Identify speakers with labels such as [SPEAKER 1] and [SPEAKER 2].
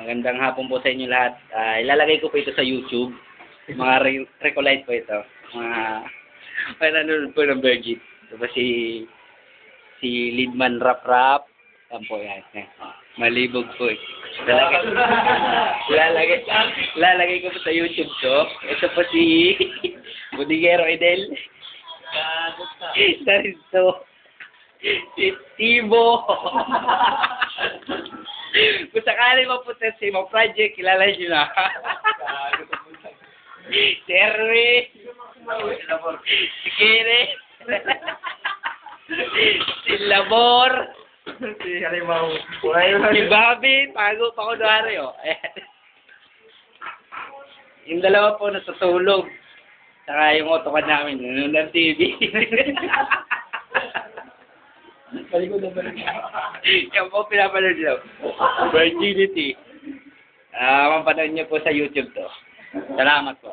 [SPEAKER 1] Magandang hapon po sa inyo lahat. Ilalagay ko po ito sa YouTube. Mga Recolite po ito. Nanonood po ng Virgin. Ito pa si Lidman Rap Rap. Yan po yan. Malibog po. Ilalagay ko po sa YouTube to. Ito po si Budigero Edel. Sarito. Si Tibo. Kung sakali mapunta sa mga project, kilala nyo na. Si Erwin. Si Kere. Si Labor.
[SPEAKER 2] Si Halimaw.
[SPEAKER 1] Si Bobby. Pago pa ko doon. Yung dalawa po natutulog. Saka yung autocad namin, nanonood ng TV. Yan po pinapanood nyo. Virginity. Mapanood nyo po sa YouTube to. Salamat po.